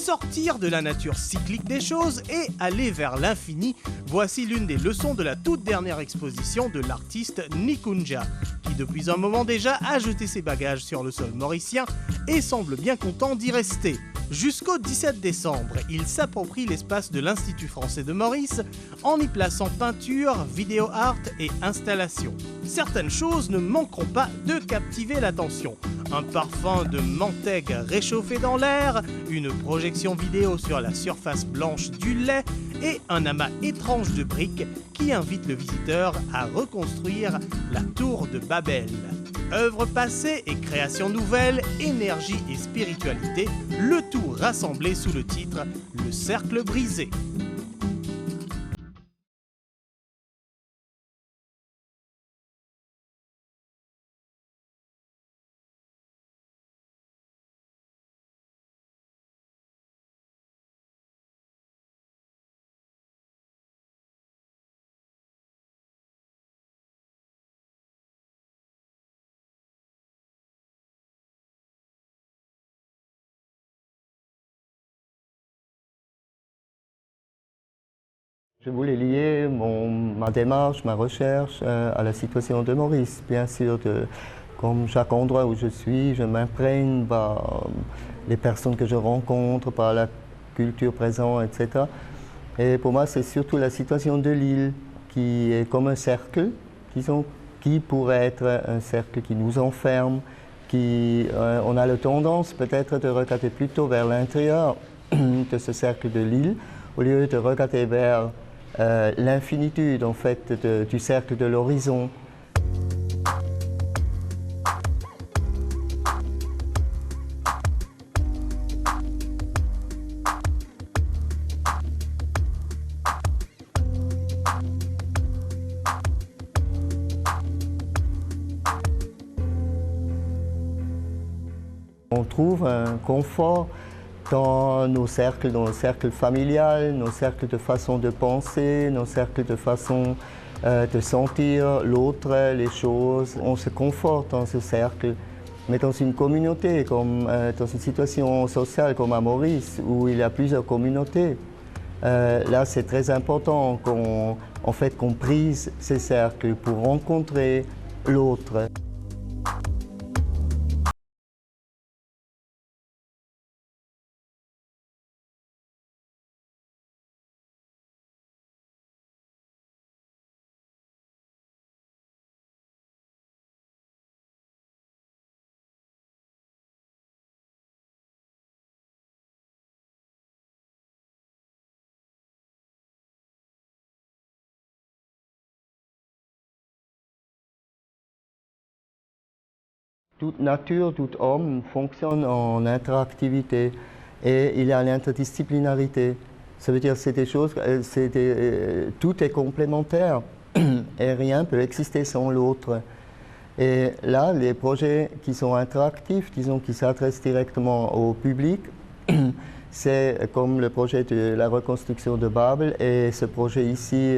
Sortir de la nature cyclique des choses et aller vers l'infini, voici l'une des leçons de la toute dernière exposition de l'artiste Nikunja, qui depuis un moment déjà a jeté ses bagages sur le sol mauricien et semble bien content d'y rester. Jusqu'au 17 décembre, il s'approprie l'espace de l'Institut français de Maurice en y plaçant peinture, vidéo art et installation. Certaines choses ne manqueront pas de captiver l'attention. Un parfum de menthe réchauffé dans l'air, une projection vidéo sur la surface blanche du lait et un amas étrange de briques qui invite le visiteur à reconstruire la tour de Babel. Œuvres passées et créations nouvelles, énergie et spiritualité, le tout rassemblé sous le titre « Le cercle brisé ». Je voulais lier ma démarche, ma recherche à la situation de Maurice. Bien sûr, comme chaque endroit où je suis, je m'imprègne par les personnes que je rencontre, par la culture présente, etc. Et pour moi, c'est surtout la situation de l'île qui est comme un cercle, disons, qui pourrait être un cercle qui nous enferme, on a la tendance peut-être de regarder plutôt vers l'intérieur de ce cercle de l'île, au lieu de regarder vers l'infinitude en fait du cercle de l'horizon. On trouve un confort dans nos cercles familiales, nos cercles de façon de penser, nos cercles de façon de sentir l'autre, les choses. On se conforte dans ce cercle. Mais dans une communauté, comme dans une situation sociale comme à Maurice, où il y a plusieurs communautés, là c'est très important qu'on brise ces cercles pour rencontrer l'autre. Toute nature, tout homme fonctionne en interactivité et il y a l'interdisciplinarité. Ça veut dire que c'est des choses, tout est complémentaire et rien ne peut exister sans l'autre. Et là, les projets qui sont interactifs, disons qui s'adressent directement au public, c'est comme le projet de la reconstruction de Babel et ce projet ici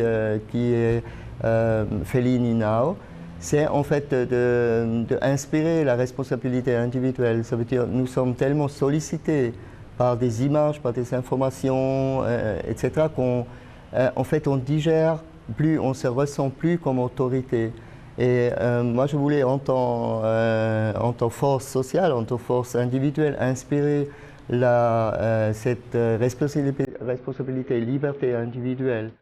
qui est Fellini Now. C'est en fait d'inspirer la responsabilité individuelle. Ça veut dire que nous sommes tellement sollicités par des images, par des informations, etc., en fait on digère plus, on se ressent plus comme autorité. Et moi je voulais en tant force sociale, en tant force individuelle, inspirer cette responsabilité, liberté individuelle.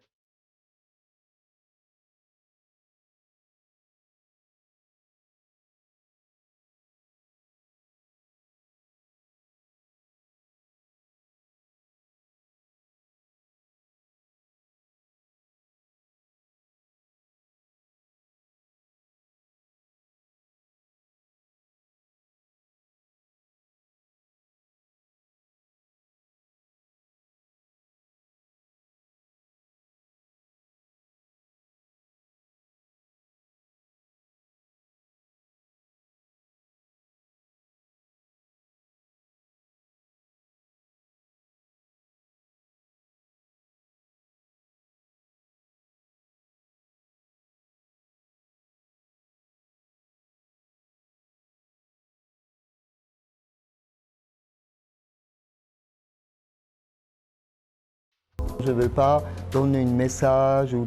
Je ne veux pas donner un message ou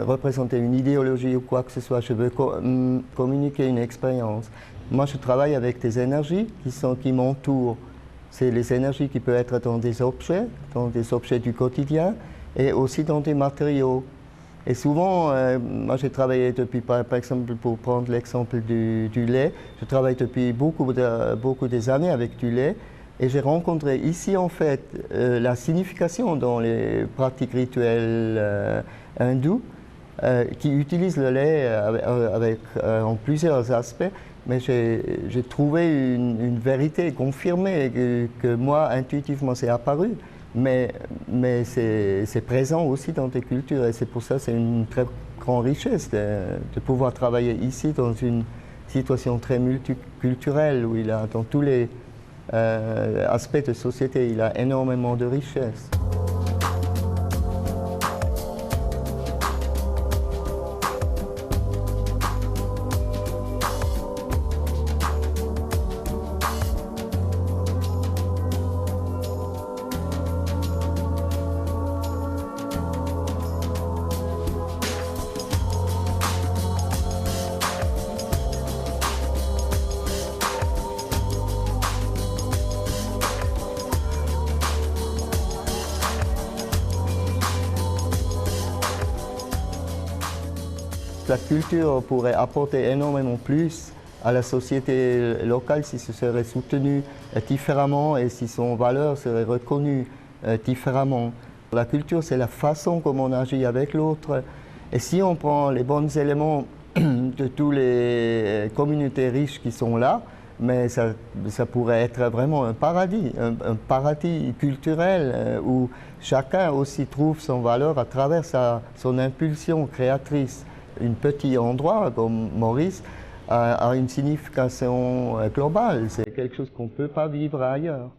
représenter une idéologie ou quoi que ce soit. Je veux communiquer une expérience. Moi, je travaille avec des énergies qui m'entourent. C'est les énergies qui peuvent être dans des objets du quotidien et aussi dans des matériaux. Et souvent, moi j'ai travaillé depuis, par exemple, pour prendre l'exemple du lait, je travaille depuis beaucoup des années avec du lait et j'ai rencontré ici en fait la signification dans les pratiques rituelles hindoues qui utilisent le lait en plusieurs aspects, mais j'ai trouvé une vérité confirmée que moi, intuitivement, c'est apparu. Mais c'est présent aussi dans tes cultures et c'est pour ça que c'est une très grande richesse de pouvoir travailler ici dans une situation très multiculturelle où il a dans tous les aspects de société, il a énormément de richesse. La culture pourrait apporter énormément plus à la société locale si ce serait soutenu différemment et si son valeur serait reconnue différemment. La culture, c'est la façon comme on agit avec l'autre. Et si on prend les bons éléments de toutes les communautés riches qui sont là, mais ça pourrait être vraiment un paradis culturel où chacun aussi trouve son valeur à travers son impulsion créatrice. Un petit endroit comme Maurice a une signification globale, c'est quelque chose qu'on ne peut pas vivre ailleurs.